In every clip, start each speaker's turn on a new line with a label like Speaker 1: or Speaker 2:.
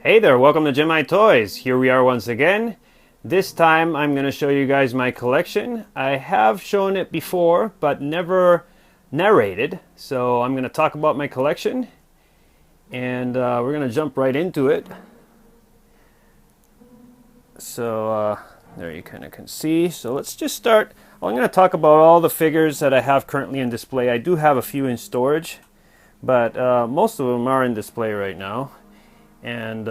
Speaker 1: Hey there, welcome to GemiiToys. Here we are once again. This time I'm going to show you guys my collection. I have shown it before, but never narrated. So I'm going to talk about my collection, and we're going to jump right into it. So there you kind of can see. So let's just start. I'm going to talk about all the figures that I have currently in display. I do have a few in storage, but most of them are in display right now. And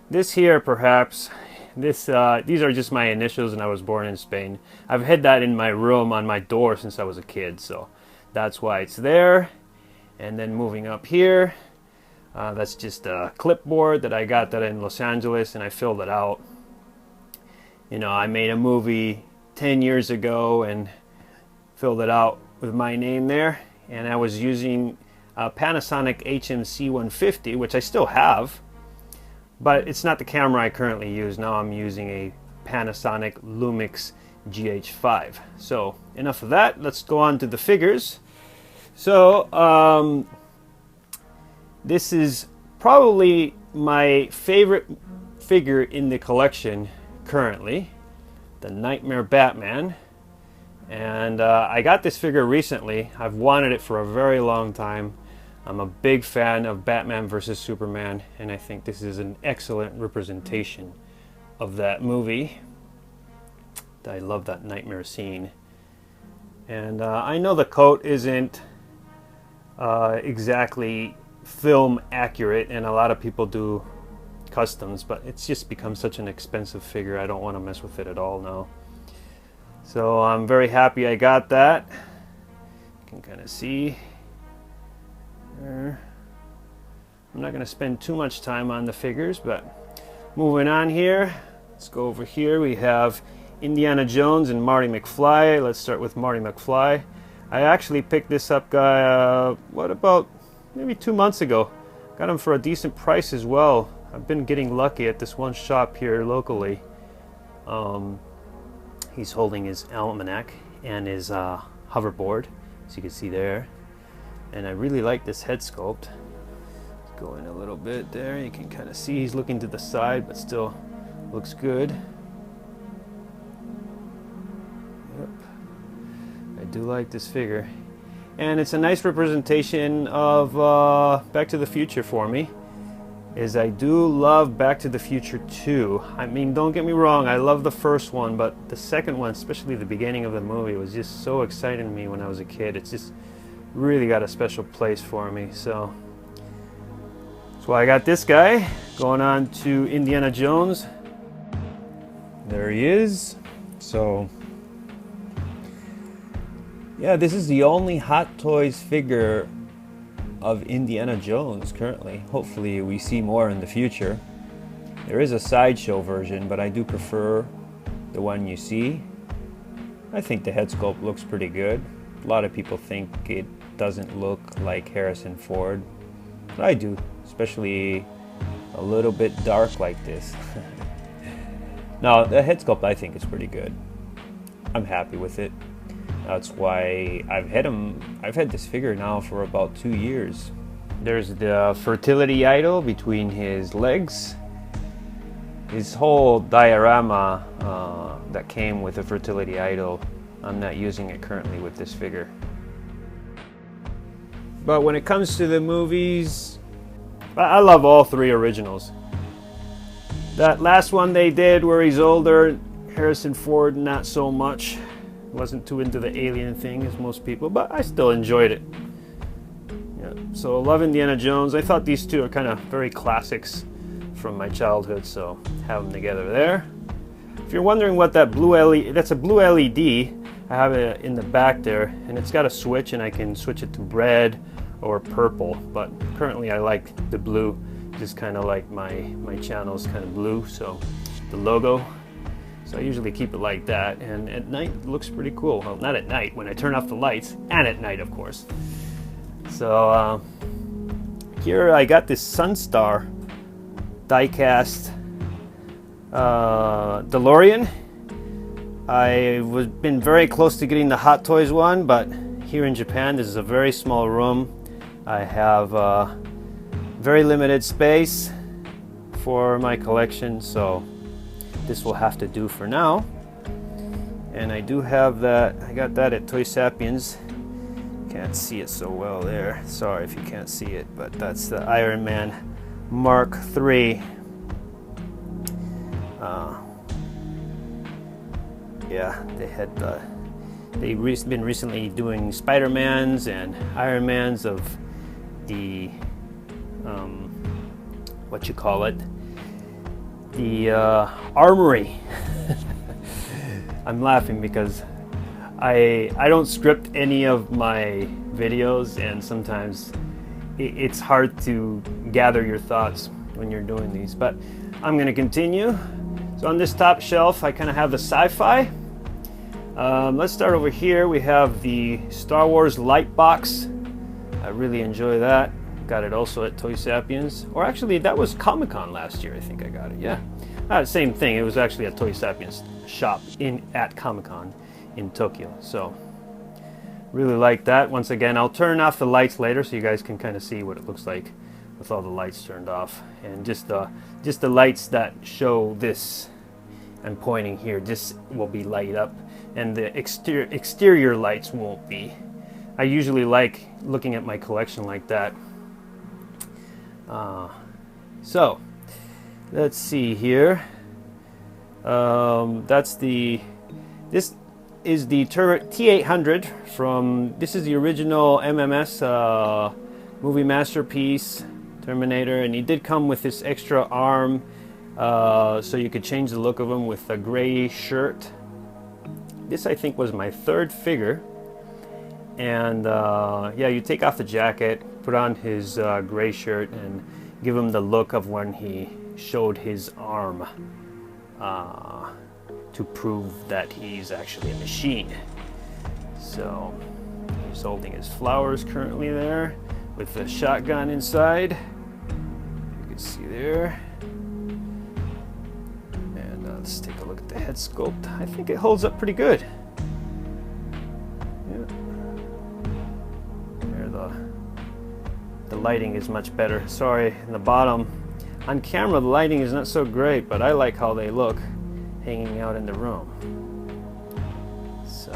Speaker 1: this here, perhaps, these are just my initials, and I was born in Spain. I've had that in my room on my door since I was a kid, so that's why it's there. And then moving up here, that's just a clipboard that I got that in Los Angeles, and I filled it out. You know, I made a movie 10 years ago and filled it out with my name there, and I was using a Panasonic HMC 150, which I still have, but it's not the camera I currently use. Now I'm using a Panasonic Lumix GH5. So enough of that, let's go on to the figures. So this is probably my favorite figure in the collection currently, the Nightmare Batman. And I got this figure recently. I've wanted it for a very long time. I'm a big fan of Batman vs. Superman, and I think this is an excellent representation of that movie. I love that nightmare scene. And I know the coat isn't exactly film accurate, and a lot of people do customs, but it's just become such an expensive figure. I don't want to mess with it at all now. So I'm very happy I got that. You can kind of see. I'm not going to spend too much time on the figures, but moving on here, let's go over here. We have Indiana Jones and Marty Mcfly. Let's start with Marty Mcfly. I actually picked this up, what, about maybe 2 months ago. Got him for a decent price as well. I've been getting lucky at this one shop here locally. He's holding his almanac and his hoverboard, as you can see there. And I really like this head sculpt. Let's go in a little bit there. You can kind of see he's looking to the side, but still looks good. Yep. I do like this figure. And it's a nice representation of Back to the Future for me. I do love Back to the Future 2. I mean, don't get me wrong, I love the first one, but the second one, especially the beginning of the movie, was just so exciting to me when I was a kid. It's just really got a special place for me. So that's why I got this guy. Going on to Indiana Jones. There he is. So yeah, this is the only Hot Toys figure of Indiana Jones currently. Hopefully we see more in the future. There is a sideshow version, but I do prefer the one you see. I think the head sculpt looks pretty good. A lot of people think it doesn't look like Harrison Ford, but I do, especially a little bit dark like this. Now the head sculpt, I think, is pretty good. I'm happy with it. That's why I've had this figure now for about 2 years. There's the fertility idol between his legs. His whole diorama that came with the fertility idol, I'm not using it currently with this figure. But when it comes to the movies, I love all three originals. That last one they did where he's older, Harrison Ford, not so much. Wasn't too into the alien thing as most people, but I still enjoyed it. Yeah, so love Indiana Jones. I thought these two are kind of very classics from my childhood, so have them together there. If you're wondering what that blue LED, that's a blue LED. I have it in the back there, and it's got a switch, and I can switch it to red or purple, but currently I like the blue, just kind of like my channel's kind of blue, so the logo. So I usually keep it like that, and at night it looks pretty cool. Well, not at night, when I turn off the lights, and at night, of course. So here I got this Sunstar die-cast Delorean. I've been very close to getting the Hot Toys one, but here in Japan this is a very small room. I have very limited space, for my collection, so this will have to do for now. And I do have that, I got that at Toy Sapiens. Can't see it so well there. Sorry if you can't see it, but that's the Iron Man Mark III. Yeah, they had they've been recently doing Spider-Mans and Iron Mans of the what you call it, the armory. I'm laughing because I don't script any of my videos, and sometimes it's hard to gather your thoughts when you're doing these, but I'm going to continue. So on this top shelf I kind of have the sci-fi. Let's start over here. We have the Star Wars light box. I really enjoy that. Got it also at Toy Sapiens, or actually that was Comic-Con last year. I think I got it. Yeah, same thing. It was actually at Toy Sapiens shop at Comic-Con in Tokyo. So really like that. Once again, I'll turn off the lights later so you guys can kind of see what it looks like with all the lights turned off, and just the lights that show this I'm pointing here just will be light up, and the exterior lights won't be. I usually like looking at my collection like that. So let's see here. This is the T800 from, this is the original MMS movie masterpiece Terminator, and he did come with this extra arm, so you could change the look of him with a gray shirt. This I think was my third figure, and yeah, you take off the jacket, put on his gray shirt, and give him the look of when he showed his arm, to prove that he's actually a machine. So he's holding his flowers currently there with the shotgun inside. You can see there. And let's take a look at the head sculpt. I think it holds up pretty good. Yeah. There, the lighting is much better. Sorry, in the bottom. On camera, the lighting is not so great, but I like how they look hanging out in the room. So,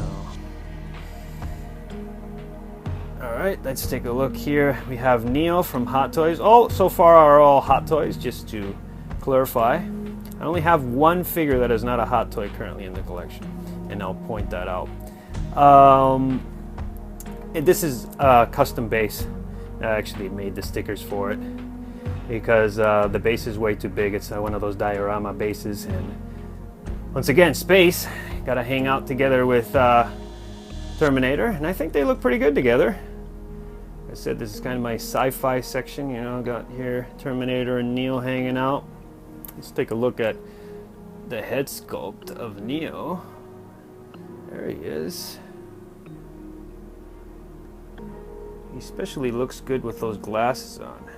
Speaker 1: all right, let's take a look here. We have Neo from Hot Toys. All so far are all Hot Toys, just to clarify. I only have one figure that is not a Hot Toy currently in the collection, and I'll point that out. And this is a custom base. I actually made the stickers for it because the base is way too big. It's one of those diorama bases, and once again, space. Gotta hang out together with Terminator, and I think they look pretty good together. Like I said, this is kind of my sci-fi section, you know, got here Terminator and Neo hanging out. Let's take a look at the head sculpt of Neo. There he is. He especially looks good with those glasses on.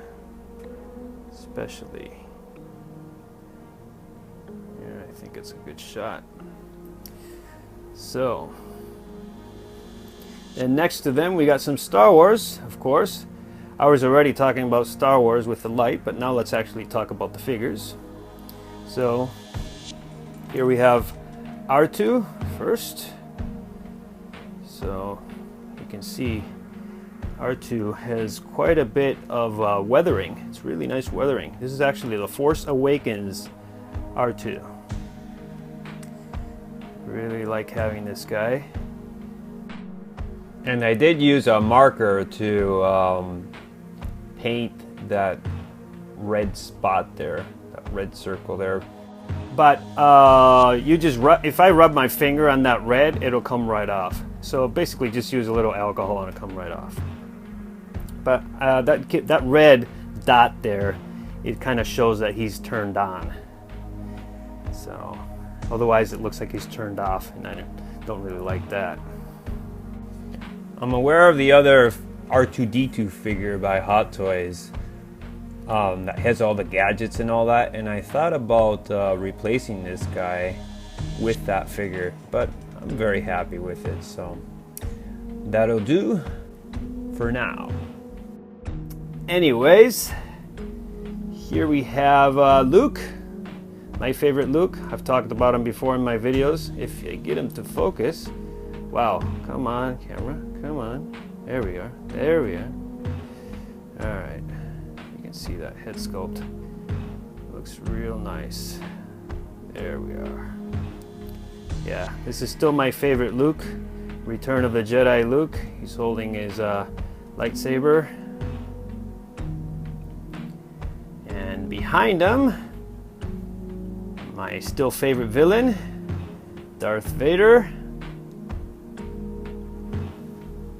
Speaker 1: Especially. Yeah, I think it's a good shot. So, and next to them we got some Star Wars, of course. I was already talking about Star Wars with the light, but now let's actually talk about the figures. So, here we have R2 first. So, you can see R2 has quite a bit of weathering. It's really nice weathering. This is actually the Force Awakens R2. Really like having this guy.
Speaker 2: And I did use a marker to paint that red spot there, that red circle there.
Speaker 1: But you just if I rub my finger on that red, it'll come right off. So basically just use a little alcohol and it'll come right off. But that red dot there, it kind of shows that he's turned on. So otherwise it looks like he's turned off, and I don't really like that.
Speaker 2: I'm aware of the other R2-D2 figure by Hot Toys that has all the gadgets and all that, and I thought about replacing this guy with that figure, but I'm very happy with it, so that'll do for now.
Speaker 1: Anyways, Here we have Luke, my favorite Luke. I've talked about him before in my videos. If you get him to focus, wow, come on camera, come on. There we are, there we are. All right, you can see that head sculpt. Looks real nice. There we are. Yeah, this is still my favorite Luke. Return of the Jedi Luke. He's holding his lightsaber. And behind him, my still favorite villain, Darth Vader.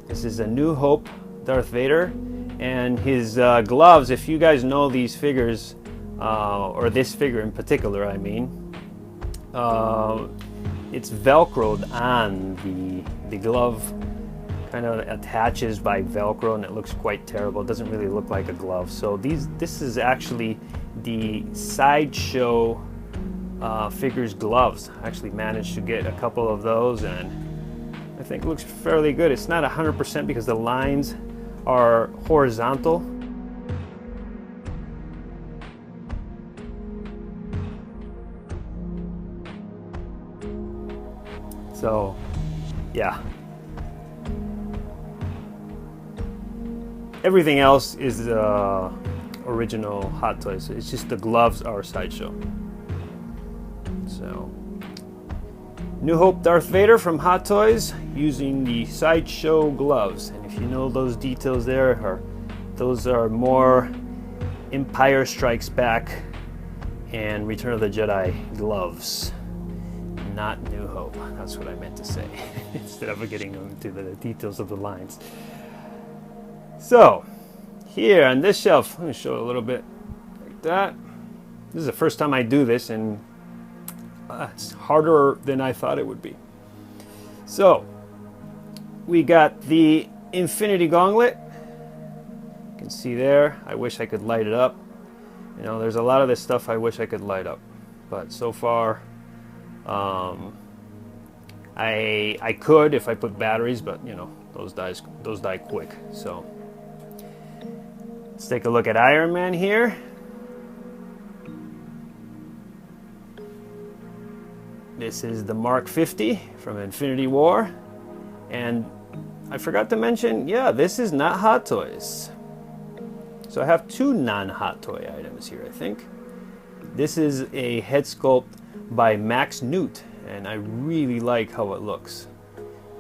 Speaker 1: This is a New Hope Darth Vader. And his gloves, if you guys know these figures, or this figure in particular, I mean, it's velcroed on the glove, kind of attaches by velcro, and it looks quite terrible. It doesn't really look like a glove. So this is actually the Sideshow figures gloves. I actually managed to get a couple of those, and I think it looks fairly good. It's not 100% because the lines are horizontal. So, yeah. Everything else is original Hot Toys. It's just the gloves are Sideshow. So, New Hope Darth Vader from Hot Toys using the Sideshow gloves. And if you know those details there, those are more Empire Strikes Back and Return of the Jedi gloves. Not New Hope. That's what I meant to say instead of getting into the details of the lines. So, here on this shelf, let me show it a little bit like that. This is the first time I do this, and it's harder than I thought it would be. So, we got the Infinity Gauntlet. You can see there. I wish I could light it up. You know, there's a lot of this stuff I wish I could light up, but so far, I could if I put batteries, but you know, those die quick. So let's take a look at Iron Man here. This is the Mark 50 from Infinity War, and I forgot to mention, yeah, this is not Hot Toys. So I have two non-Hot Toy items here, I think. This is a head sculpt by Max Newt, and I really like how it looks.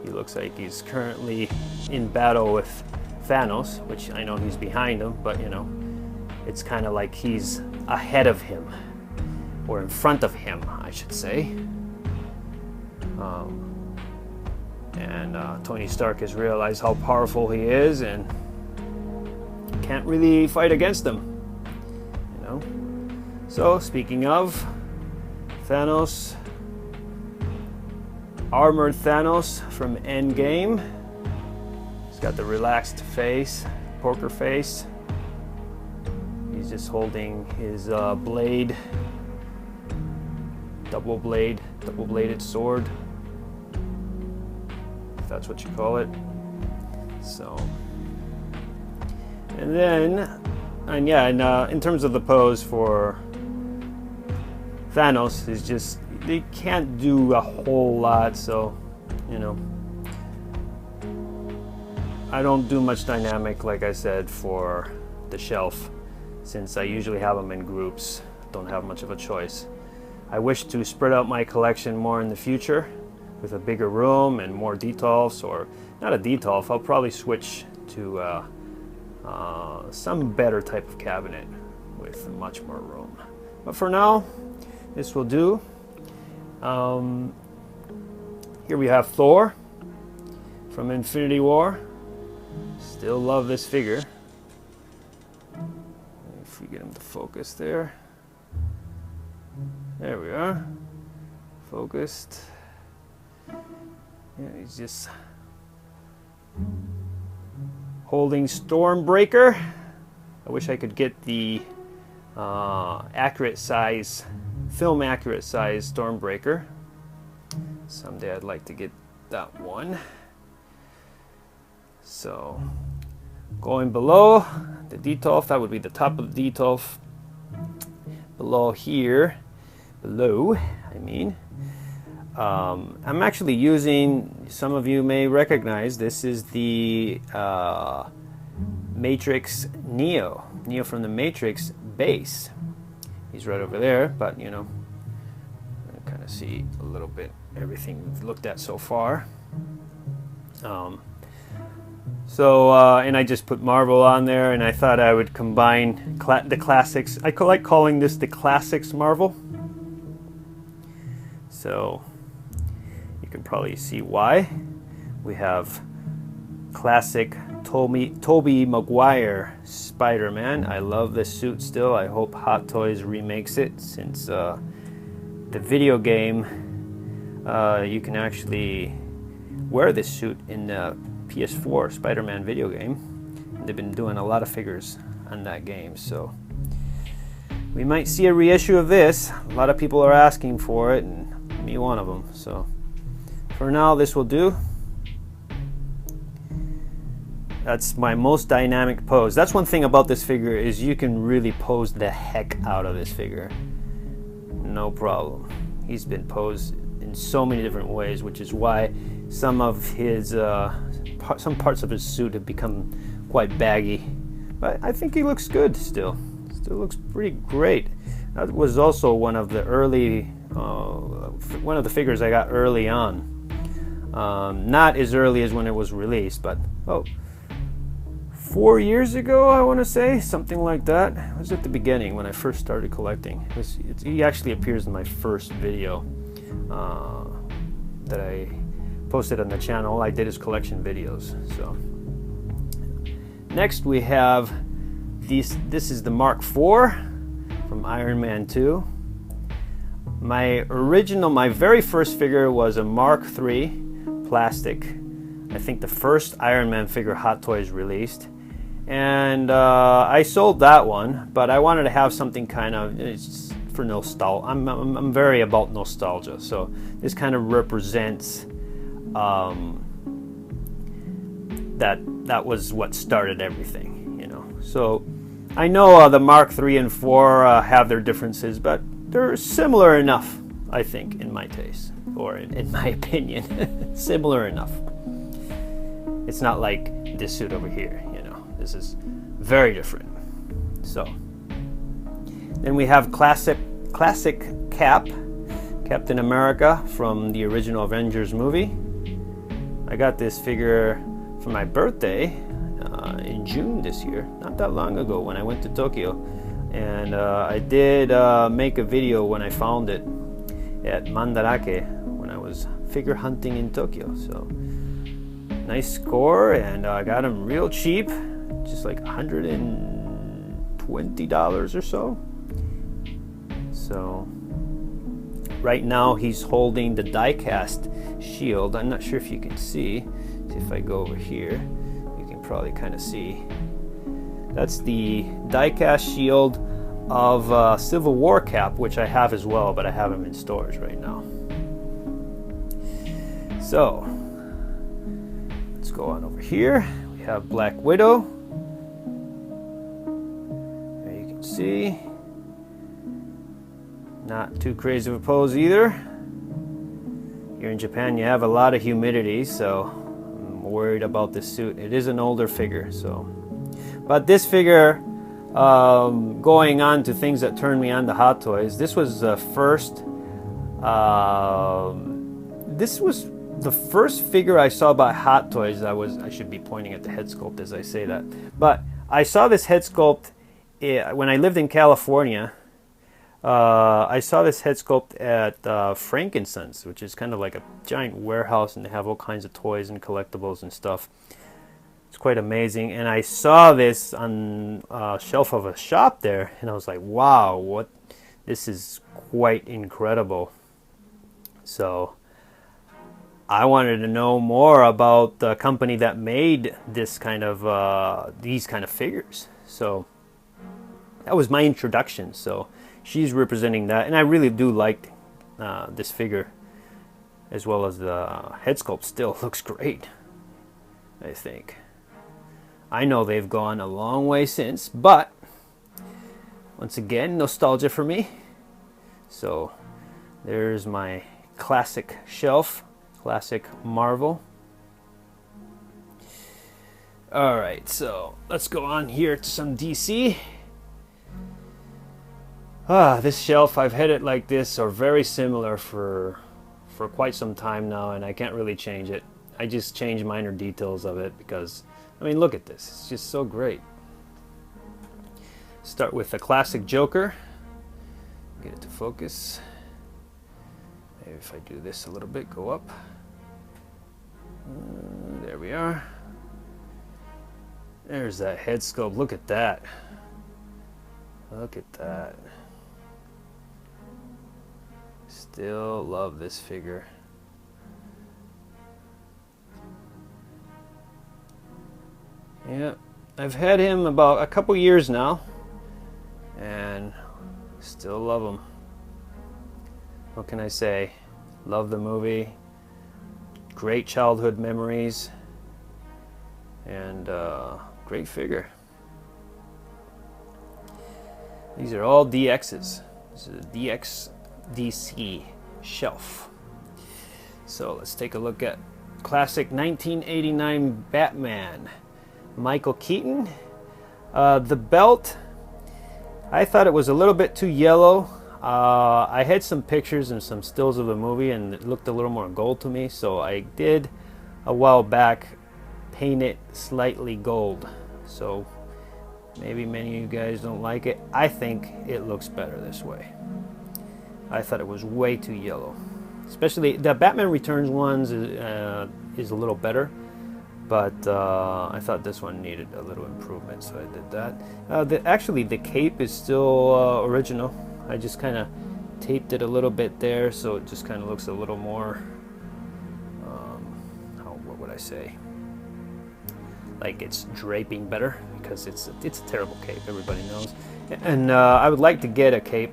Speaker 1: He looks like he's currently in battle with Thanos, which I know he's behind him, but you know, it's kind of like he's ahead of him, or in front of him, I should say. Tony Stark has realized how powerful he is and can't really fight against him, you know. So speaking of Thanos, armored Thanos from Endgame. He's got the relaxed face, poker face. He's just holding his blade, double-bladed sword, if that's what you call it. So, and then, in terms of the pose for Thanos, is just, they can't do a whole lot, so, you know, I don't do much dynamic, like I said, for the shelf, since I usually have them in groups. Don't have much of a choice. I wish to spread out my collection more in the future with a bigger room and more detolfs, or not a detolf, I'll probably switch to some better type of cabinet with much more room. But for now, this will do. Here we have Thor from Infinity War. Still love this figure. If we get him to focus there. There we are. Focused. Yeah, he's just holding Stormbreaker. I wish I could get the accurate size, film accurate size Stormbreaker. Someday I'd like to get that one. So going below the detolf, that would be the top of the detolf. below here, I mean, I'm actually using, some of you may recognize, this is the Matrix Neo from the Matrix base. He's right over there, but you know, I kind of see a little bit everything we've looked at so far. And I just put Marvel on there, and I thought I would combine the classics. I like calling this the classics Marvel. So you can probably see why. We have classic Toby Maguire Spider-Man. I love this suit still. I hope Hot Toys remakes it, since the video game, you can actually wear this suit in the PS4 Spider-Man video game. They've been doing a lot of figures on that game, so we might see a reissue of this. A lot of people are asking for it, and me one of them. So for now, this will do. That's my most dynamic pose. That's one thing about this figure, is you can really pose the heck out of this figure. No problem. He's been posed in so many different ways, which is why some of his some parts of his suit have become quite baggy. But I think he looks good still. Still looks pretty great. That was also one of the early, one of the figures I got early on. Not as early as when it was released, but 4 years ago, I want to say, something like that. It was at the beginning when I first started collecting. He actually appears in my first video that I posted on the channel. I did his collection videos. So next we have these. This is the Mark IV from Iron Man 2. My very first figure was a Mark III plastic. I think the first Iron Man figure Hot Toys released. And I sold that one, but I wanted to have something kind of, it's for nostalgia. I'm very about nostalgia, so this kind of represents that was what started everything, you know. So I know the Mark III and IV have their differences, but they're similar enough, I think, in my taste, or in my opinion. Similar enough. It's not like this suit over here, you know. This is very different. So then we have classic Cap, Captain America from the original Avengers movie. I got this figure for my birthday in June this year, not that long ago, when I went to Tokyo. And I did make a video when I found it at Mandarake when I was figure hunting in Tokyo. So nice score, and I got him real cheap, just like $120 or so. So right now he's holding the die-cast shield. I'm not sure if you can see. If I go over here, you can probably kind of see. That's the die-cast shield of Civil War Cap, which I have as well, but I have him in storage right now. So let's go on over here. We have Black Widow. There you can see. Not too crazy of a pose either. Here in Japan you have a lot of humidity, so I'm worried about this suit. It is an older figure, so. But this figure, going on to things that turned me on to Hot Toys, this was the first figure I saw by Hot Toys. I should be pointing at the head sculpt as I say that. But I saw this head sculpt when I lived in California. I saw this head sculpt at Frankensons, which is kind of like a giant warehouse, and they have all kinds of toys and collectibles and stuff. It's quite amazing. And I saw this on a shelf of a shop there, and I was like, wow, this is quite incredible. So I wanted to know more about the company that made this kind of these kind of figures. So that was my introduction. So she's representing that, and I really do like this figure, as well as the head sculpt. Still looks great, I think. I know they've gone a long way since, but Once again, nostalgia for me. So there's my classic shelf, classic Marvel. Alright, so let's go on here to some DC. This shelf, I've had it like this or very similar for quite some time now, and I can't really change it. I just change minor details of it because, I mean, look at this. It's just so great. Start with the classic Joker. Get it to focus. Maybe if I do this a little bit, go up. There we are. There's that head sculpt. Look at that. Look at that. Still love this figure. Yeah, I've had him about a couple years now, and still love him. What can I say? Love the movie. Great childhood memories, and great figure. These are all DXs. This is a DX DC shelf. So let's take a look at classic 1989 Batman. Michael Keaton. The belt, I thought it was a little bit too yellow. I had some pictures and some stills of the movie and it looked a little more gold to me, so I did a while back paint it slightly gold. So maybe many of you guys don't like it. I think it looks better this way. I thought it was way too yellow. Especially the Batman Returns ones is a little better, but I thought this one needed a little improvement, so I did that. Actually, the cape is still original. I just kind of taped it a little bit there, so it just kind of looks a little more, what would I say? Like it's draping better, because it's a terrible cape, everybody knows. And I would like to get a cape,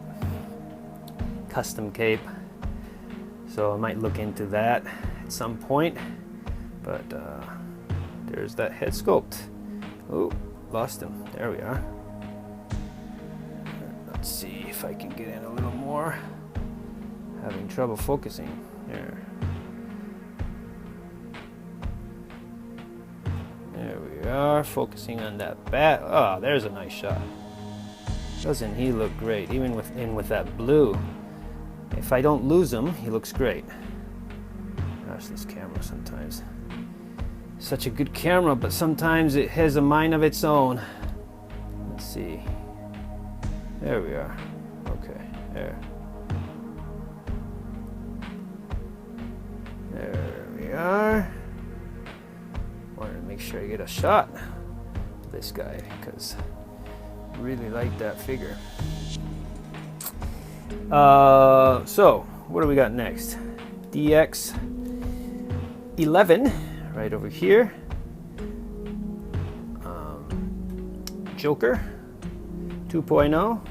Speaker 1: custom cape, so I might look into that at some point. But there's that head sculpt. Oh, lost him. There we are. Let's see if I can get in a little more. Having trouble focusing. There we are, focusing on that bat. Oh, there's a nice shot. Doesn't he look great? Even with that blue. If I don't lose him, he looks great. Gosh, this camera sometimes. Such a good camera, but sometimes it has a mind of its own. Let's see. There we are. Okay, there. There we are. Wanted to make sure I get a shot of this guy, because I really like that figure. So, what do we got next? DX 11, right over here. Joker 2.0.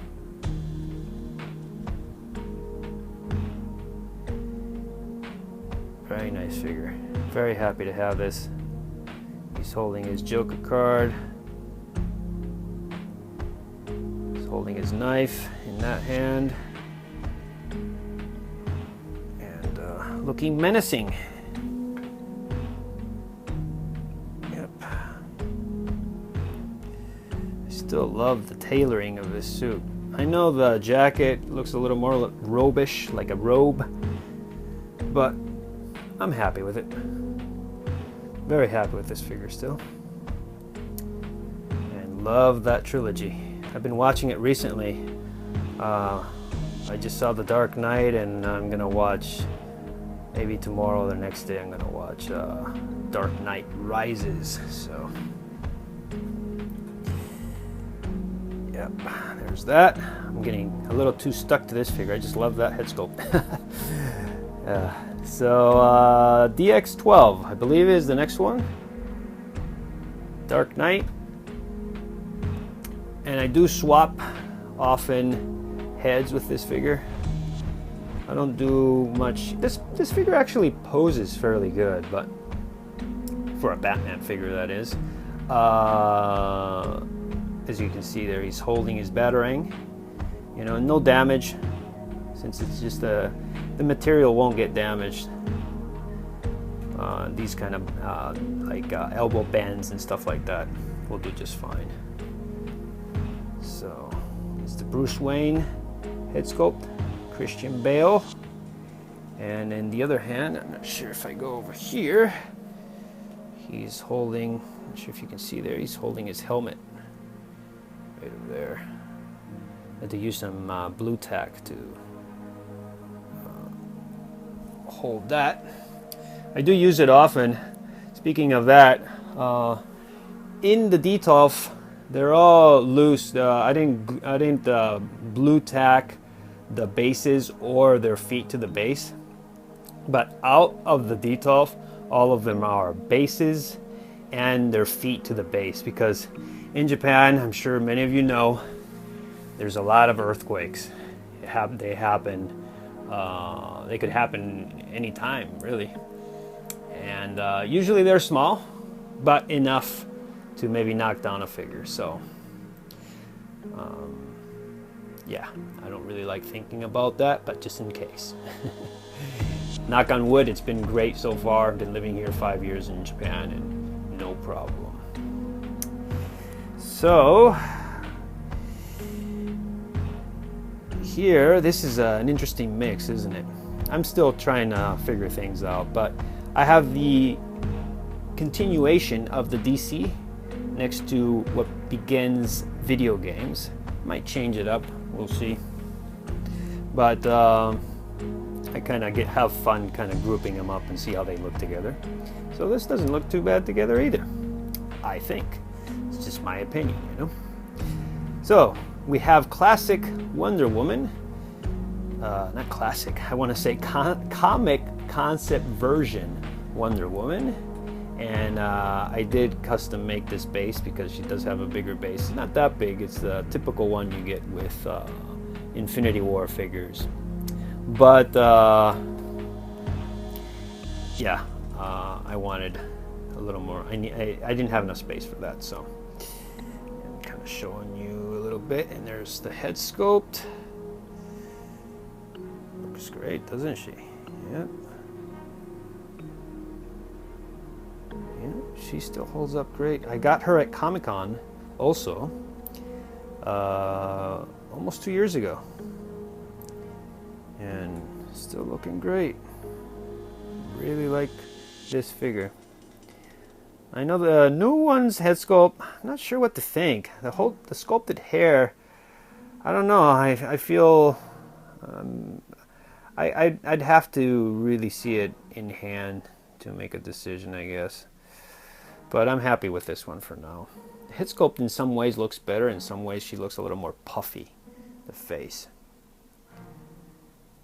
Speaker 1: Very nice figure. Very happy to have this. He's holding his Joker card. He's holding his knife in that hand. And looking menacing. Yep. I still love the tailoring of this suit. I know the jacket looks a little more robe-ish, like a robe, but I'm happy with it. Very happy with this figure still. And love that trilogy. I've been watching it recently. I just saw The Dark Knight, and I'm gonna watch, maybe tomorrow or the next day, I'm gonna watch Dark Knight Rises. So, yep, there's that. I'm getting a little too stuck to this figure. I just love that head sculpt. So DX12, I believe, is the next one. Dark Knight. And I do swap often heads with this figure. I don't do much. This figure actually poses fairly good, but for a Batman figure, that is. As you can see there, he's holding his Batarang. You know, no damage, since it's just the material won't get damaged. These kind of like elbow bands and stuff like that will do just fine. So it's the Bruce Wayne head sculpt, Christian Bale, and in the other hand, I'm not sure if I go over here, he's holding, I'm not sure if you can see there, he's holding his helmet right over there. I had to use some blue tack to hold that. I do use it often. Speaking of that, in the Detolf, they're all loose. I didn't blue tack the bases or their feet to the base, but out of the Detolf, all of them are bases and their feet to the base, because in Japan, I'm sure many of you know, there's a lot of earthquakes. They happen. They could happen anytime, really. And usually they're small, but enough to maybe knock down a figure. So, yeah, I don't really like thinking about that, but just in case. Knock on wood, it's been great so far. I've been living here 5 years in Japan and no problem. So, here, this is an interesting mix, isn't it? I'm still trying to figure things out, but I have the continuation of the DC next to what begins video games. Might change it up, we'll see. But I kind of have fun kind of grouping them up and see how they look together. So this doesn't look too bad together either, I think. It's just my opinion, you know. So we have classic Wonder Woman. Not classic, I want to say comic concept version Wonder Woman. And I did custom make this base because she does have a bigger base. It's not that big, it's the typical one you get with Infinity War figures. But yeah, I wanted a little more. I didn't have enough space for that, so I'm kind of showing you a little bit. And there's the head sculpt. Looks great, doesn't she? Yep. Yeah, she still holds up great. I got her at Comic-Con also, almost 2 years ago, and still looking great. Really like this figure. I know the new one's head sculpt, I'm not sure what to think. The sculpted hair, I don't know. I feel I'd have to really see it in hand to make a decision, I guess. But I'm happy with this one for now. The head sculpt in some ways looks better. In some ways she looks a little more puffy, the face.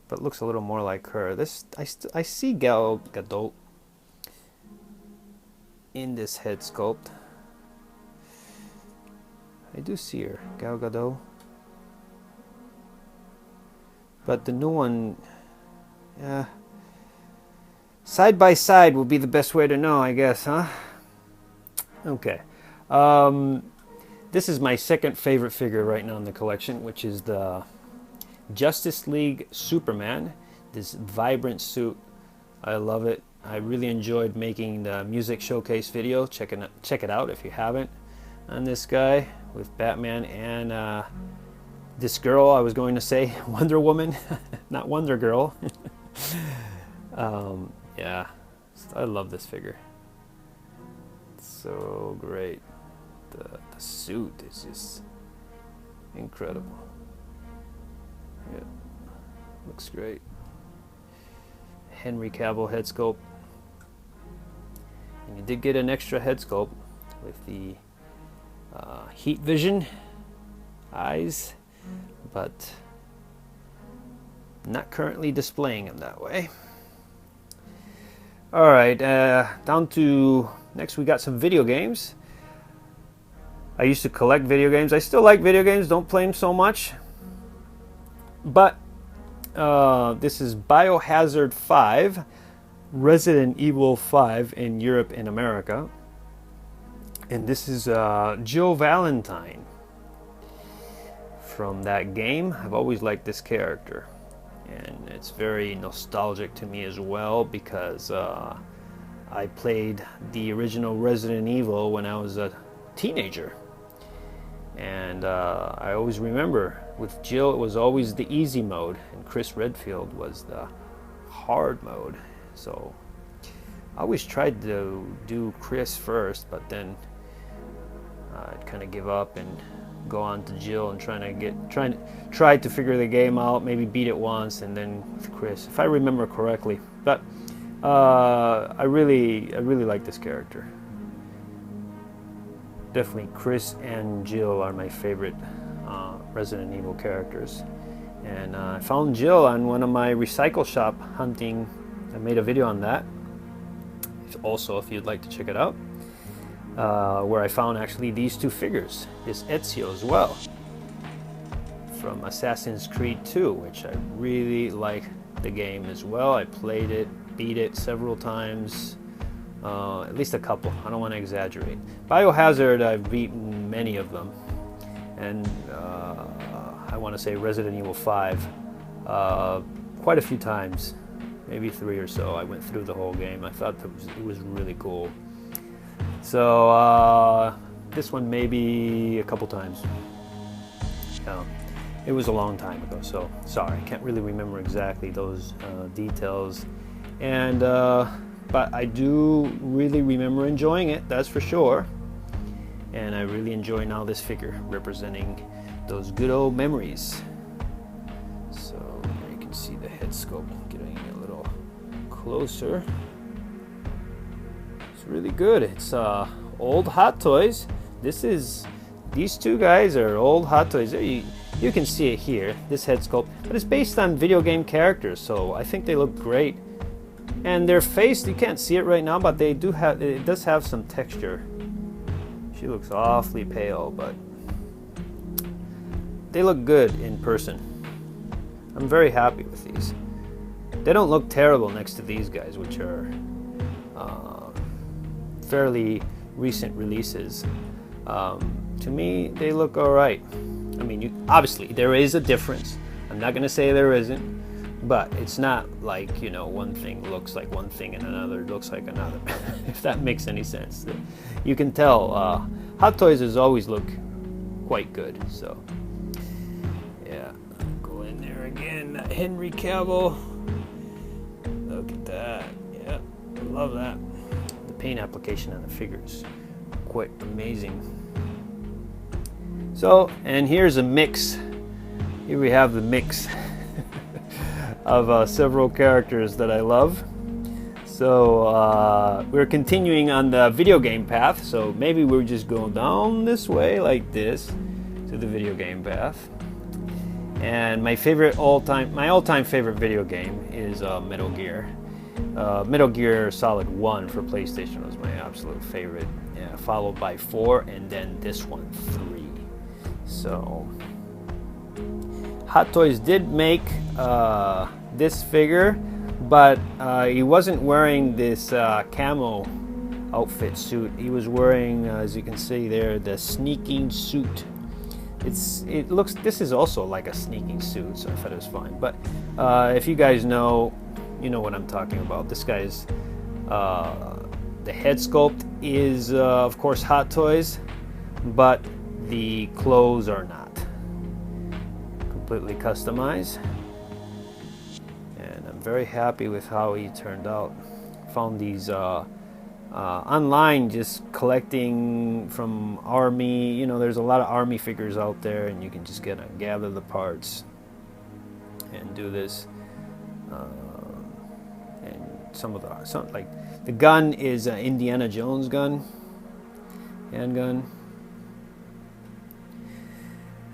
Speaker 1: But looks a little more like her. I see Gal Gadot in this head sculpt. I do see her, Gal Gadot. But the new one, yeah. Side by side will be the best way to know, I guess, huh? Okay. This is my second favorite figure right now in the collection, which is the Justice League Superman. This vibrant suit. I love it. I really enjoyed making the music showcase video. Check it out if you haven't. On this guy with Batman and this girl, I was going to say Wonder Woman, not Wonder Girl. Yeah, I love this figure. It's so great. The suit is just incredible. Yeah, looks great. Henry Cavill head sculpt. And you did get an extra head sculpt with the heat vision eyes, but not currently displaying them that way. Alright, down to next we got some video games. I used to collect video games. I still like video games, don't play them so much. But this is Biohazard 5, Resident Evil 5 in Europe and America. And this is Jill Valentine from that game. I've always liked this character, and it's very nostalgic to me as well because I played the original Resident Evil when I was a teenager, and I always remember with Jill it was always the easy mode and Chris Redfield was the hard mode. So I always tried to do Chris first, but then I'd kind of give up and go on to Jill and try to figure the game out, maybe beat it once, and then with Chris, if I remember correctly. But I really like this character. Definitely Chris and Jill are my favorite Resident Evil characters. And I found Jill on one of my recycle shop hunting. I made a video on that. Also, if you'd like to check it out, where I found actually these two figures, this Ezio as well, from Assassin's Creed 2, which I really like the game as well. I played it, beat it several times, at least a couple. I don't want to exaggerate. Biohazard, I've beaten many of them, and I want to say Resident Evil 5 quite a few times, maybe 3 or so. I went through the whole game. I thought it was really cool. So this one maybe a couple times. It was a long time ago, so sorry, I can't really remember exactly those details. And but I do really remember enjoying it, that's for sure. And I really enjoy now this figure representing those good old memories. So there you can see the head sculpt getting a little closer. It's really good. It's old Hot Toys. These two guys are old Hot Toys. You can see it here, this head sculpt, but it's based on video game characters, so I think they look great. And their face, you can't see it right now, but it does have some texture. She looks awfully pale, but they look good in person. I'm very happy with these. They don't look terrible next to these guys, which are fairly recent releases. To me, they look all right. I mean, obviously there is a difference. I'm not going to say there isn't, but it's not like, you know, one thing looks like one thing and another looks like another. If that makes any sense. You can tell Hot Toys has always looked quite good. So yeah, go in there again. Henry Cavill. Look at that. Yeah, I love that. The paint application on the figure is quite amazing. So, and here's a mix. Here we have the mix of several characters that I love. So we're continuing on the video game path. So maybe we're just going down this way like this to the video game path. And my all-time favorite video game is Metal Gear. Metal Gear Solid 1 for PlayStation was my absolute favorite. Yeah, followed by 4, and then this one, 3. So Hot Toys did make this figure, but he wasn't wearing this camo outfit suit. He was wearing, as you can see there, the sneaking suit. This is also like a sneaking suit, so I thought it was fine. But if you guys know, you know what I'm talking about. This guy's the head sculpt is of course Hot Toys, but the clothes are not. Completely customized, and I'm very happy with how he turned out. Found these online, just collecting from Army. You know, there's a lot of Army figures out there, and you can just gather the parts and do this. And some like the gun is an Indiana Jones gun, handgun.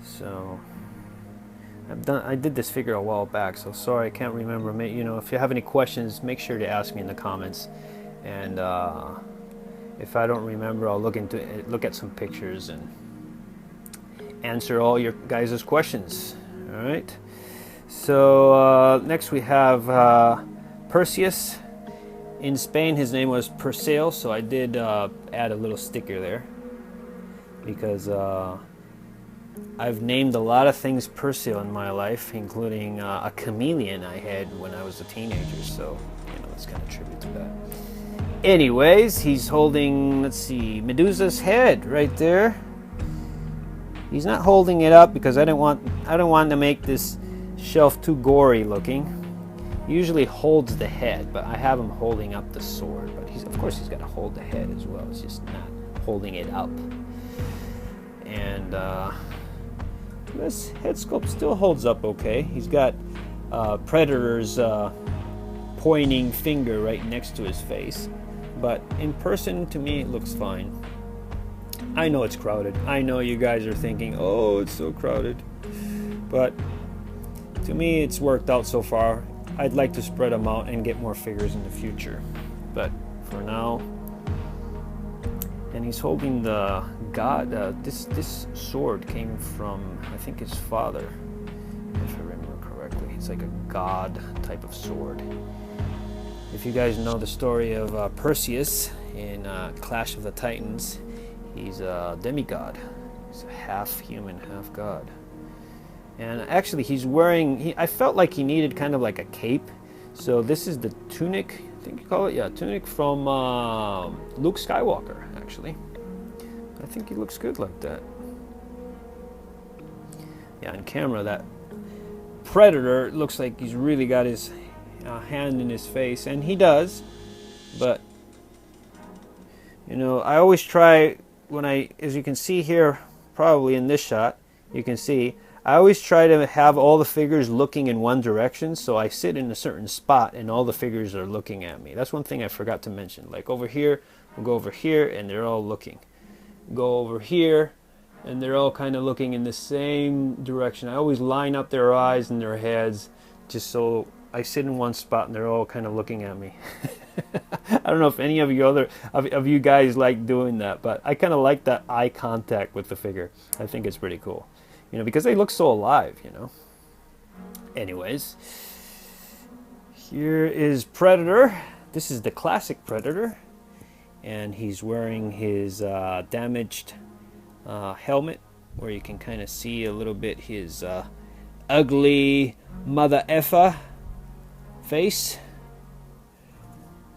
Speaker 1: So I did this figure a while back, so sorry I can't remember. You know, if you have any questions, make sure to ask me in the comments, and if I don't remember, I'll look at some pictures and answer all your guys' questions. All right. So next we have Perseus. In Spain, his name was Perseo, so I did add a little sticker there because I've named a lot of things Persil in my life, including a chameleon I had when I was a teenager, so, you know, it's kind of tribute to that. Anyways, he's holding, let's see, Medusa's head right there. He's not holding it up because I don't want to make this shelf too gory looking. He usually holds the head, but I have him holding up the sword. But of course he's got to hold the head as well. It's just not holding it up. And this head sculpt still holds up okay. He's got Predator's pointing finger right next to his face. But in person, to me, it looks fine. I know it's crowded. I know you guys are thinking, oh, it's so crowded. But to me, it's worked out so far. I'd like to spread them out and get more figures in the future. But for now, and he's holding the god. This sword came from, I think, his father, if I remember correctly. It's like a god type of sword. If you guys know the story of Perseus in Clash of the Titans, he's a demigod. He's half human, half god. And actually, he's wearing. I felt like he needed kind of like a cape. So this is the tunic. I think you call it, yeah, tunic from Luke Skywalker. Actually, I think he looks good like that. Yeah, on camera, that Predator looks like he's really got his hand in his face, and he does. But you know, I always try when as you can see here, probably in this shot, you can see. I always try to have all the figures looking in one direction, so I sit in a certain spot and all the figures are looking at me. That's one thing I forgot to mention. Like over here, we'll go over here and they're all looking. Go over here and they're all kind of looking in the same direction. I always line up their eyes and their heads just so I sit in one spot and they're all kind of looking at me. I don't know if any of you guys like doing that, but I kind of like that eye contact with the figure. I think it's pretty cool. You know, because they look so alive, you know. Anyways, here is Predator. This is the classic Predator. And he's wearing his damaged helmet, where you can kind of see a little bit his ugly mother effer face.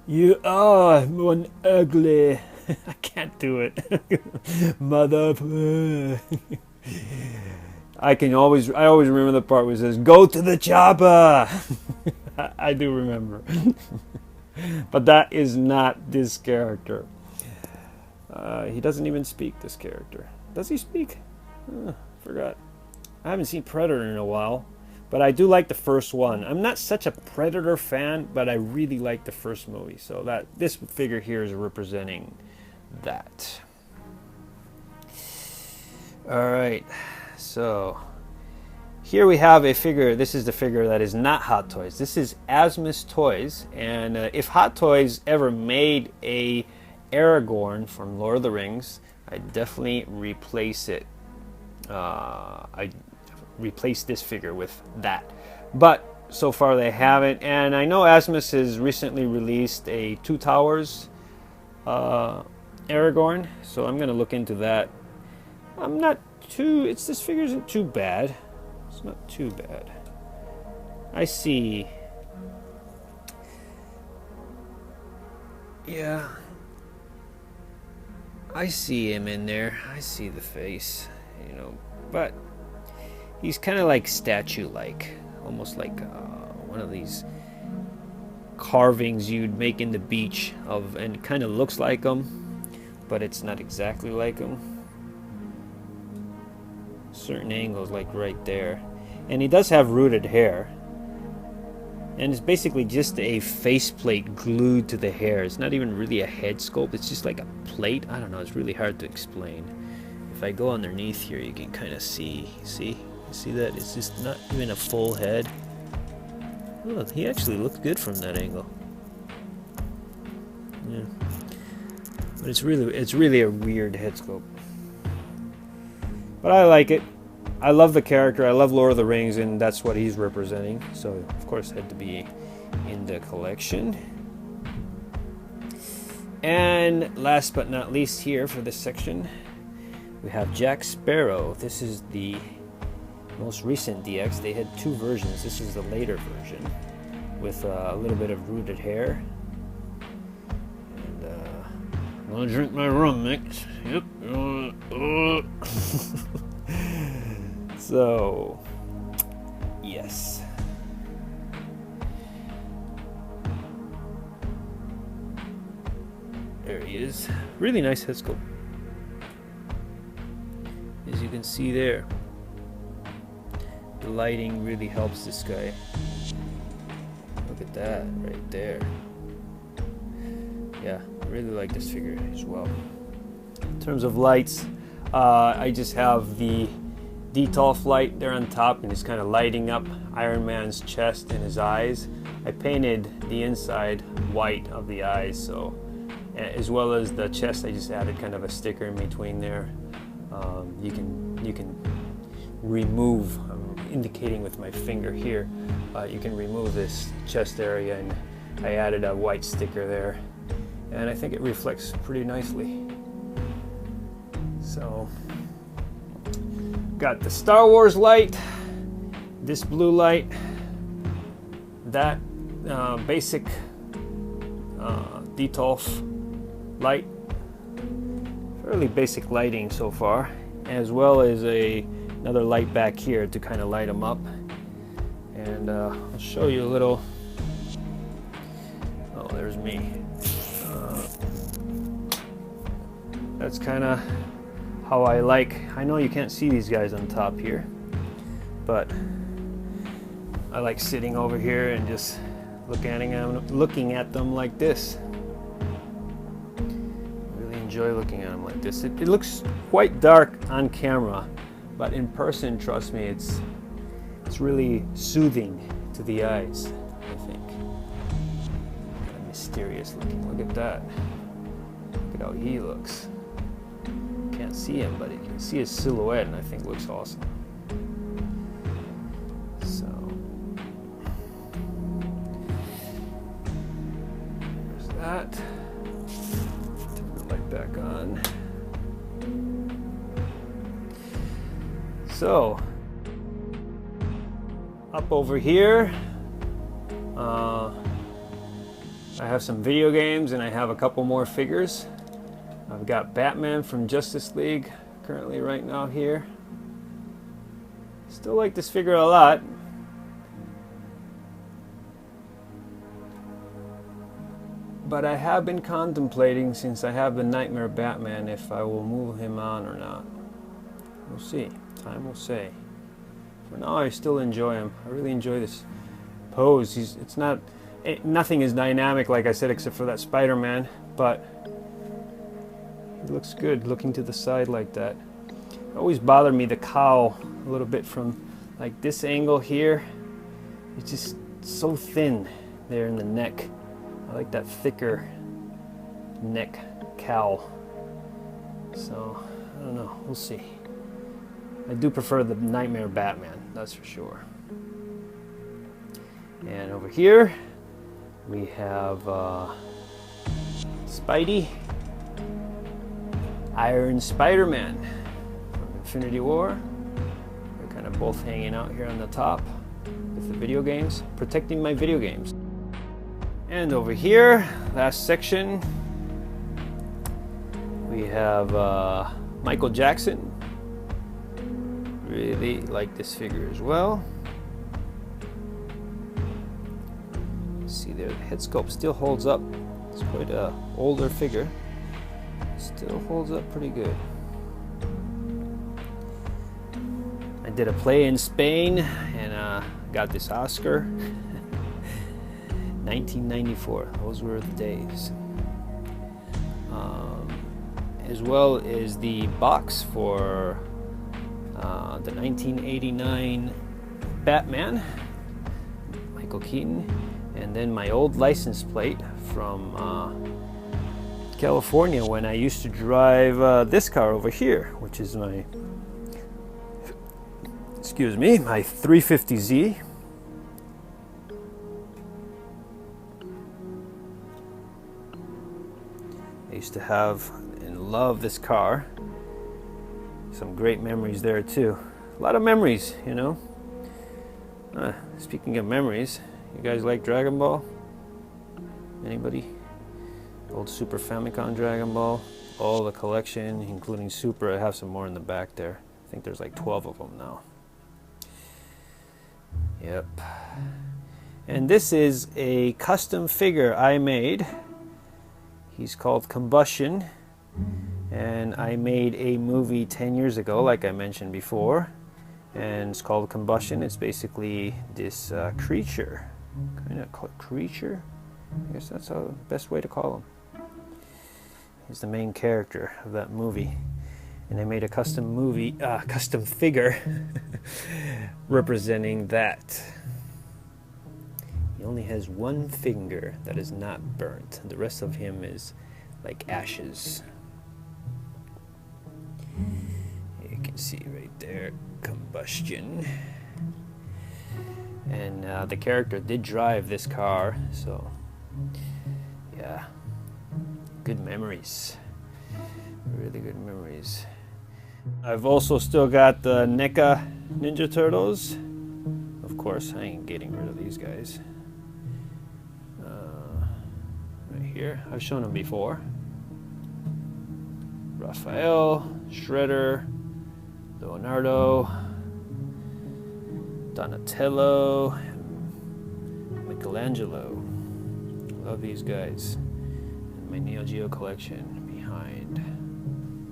Speaker 1: You are one ugly. I can't do it. Mother. I always remember the part where it says, "Go to the chopper." I do remember. But that is not this character. He doesn't even speak, this character. Does he speak? Forgot. I haven't seen Predator in a while. But I do like the first one. I'm not such a Predator fan, but I really like the first movie. So this figure here is representing that. Alright, so here we have a figure. This is the figure that is not Hot Toys. This is Asmus Toys, and if Hot Toys ever made a Aragorn from Lord of the Rings, I'd definitely replace it. I'd replace this figure with that. But so far they haven't, and I know Asmus has recently released a Two Towers Aragorn, so I'm going to look into that. This figure isn't too bad. It's not too bad. I see. Yeah. I see him in there. I see the face, you know, but he's kind of like statue-like, almost like one of these carvings you'd make in the beach and it kind of looks like him, but it's not exactly like him. Certain angles, like right there, and he does have rooted hair, and it's basically just a faceplate glued to the hair. It's not even really a head sculpt, it's just like a plate. I don't know, it's really hard to explain. If I go underneath here, you can kind of see that it's just not even a full head. Oh, he actually looked good from that angle. Yeah, but it's really a weird head sculpt. But I like it. I love the character. I love Lord of the Rings, and that's what he's representing. So, of course, it had to be in the collection. And last but not least here for this section, We have Jack Sparrow. This is the most recent DX. They had two versions. This is the later version with a little bit of rooted hair. And I'm gonna drink my rum mix. Yep. So, yes. There he is. Really nice head sculpt. As you can see there, the lighting really helps this guy. Look at that right there. Yeah, I really like this figure as well. In terms of lights, I just have the Detolf light there on top and just kind of lighting up Iron Man's chest and his eyes. I painted the inside white of the eyes, so as well as the chest, I just added kind of a sticker in between there. You can remove. I'm indicating with my finger here. You can remove this chest area, and I added a white sticker there, and I think it reflects pretty nicely. So, got the Star Wars light, this blue light, that basic Detolf light, fairly basic lighting so far, as well as another light back here to kind of light them up. And I'll show you a little. Oh, there's me. That's kind of how I like. I know you can't see these guys on top here, but I like sitting over here and just looking at them like this. Really enjoy looking at them like this. It looks quite dark on camera, but in person, trust me, it's really soothing to the eyes, I think. Kind of mysterious looking. Look at that. Look at how he looks. Can't see him, but you can see his silhouette, and I think looks awesome. So there's that. Turn the light back on. So up over here, I have some video games, and I have a couple more figures. I've got Batman from Justice League currently right now here. Still like this figure a lot. But I have been contemplating, since I have the Nightmare Batman, if I will move him on or not. We'll see. Time will say. For now, I still enjoy him. I really enjoy this pose. Nothing is dynamic, like I said, except for that Spider-Man, but it looks good looking to the side like that. It always bothered me, the cowl, a little bit from like this angle here. It's just so thin there in the neck. I like that thicker neck cowl. So, I don't know, we'll see. I do prefer the Nightmare Batman, that's for sure. And over here, we have Spidey, Iron Spider-Man from Infinity War. They're kind of both hanging out here on the top with the video games, protecting my video games. And over here, last section, we have Michael Jackson. Really like this figure as well. See there, the head sculpt still holds up. It's quite an older figure. Still holds up pretty good. I did a play in Spain and got this Oscar. 1994, those were the days. As well as the box for the 1989 Batman, Michael Keaton, and then my old license plate from California when I used to drive this car over here, which is my, my 350Z. I used to have and love this car. Some great memories there too. A lot of memories, you know. Speaking of memories, you guys like Dragon Ball? Anybody? Old Super Famicom Dragon Ball? All the collection, including Super. I have some more in the back there. I think there's like 12 of them now. Yep. And this is a custom figure I made. He's called Combustion. And I made a movie 10 years ago, like I mentioned before. And it's called Combustion. It's basically this creature. Kind of creature? I guess that's the best way to call him. He's the main character of that movie. And I made a custom figure representing that. He only has one finger that is not burnt. The rest of him is like ashes. You can see right there, Combustion. And the character did drive this car, so yeah, good memories. Really good memories. I've also still got the Neca Ninja Turtles. Of course, I ain't getting rid of these guys. Right here, I've shown them before. Raphael, Shredder, Leonardo, Donatello, Michelangelo. Love these guys. And my Neo Geo collection behind.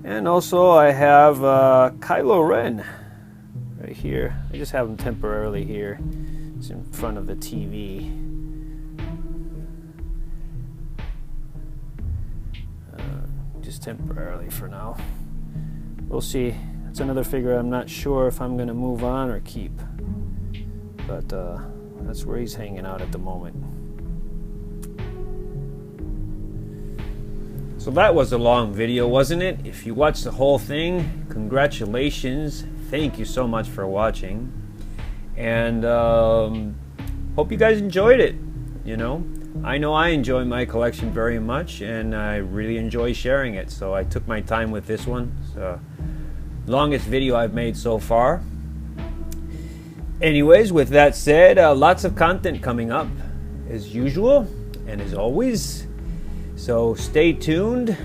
Speaker 1: And also I have Kylo Ren right here. I just have him temporarily here. It's in front of the TV. Just temporarily for now. We'll see. It's another figure I'm not sure if I'm going to move on or keep. But that's where he's hanging out at the moment.
Speaker 2: So that was a long video, wasn't it? If you watched the whole thing, congratulations. Thank you so much for watching. And hope you guys enjoyed it. You know I enjoy my collection very much, and I really enjoy sharing it. So I took my time with this one. It's the longest video I've made so far. Anyways, with that said, lots of content coming up as usual and as always. So stay tuned.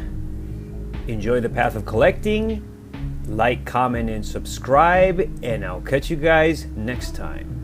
Speaker 2: Enjoy the path of collecting. Like, comment, and subscribe. And I'll catch you guys next time.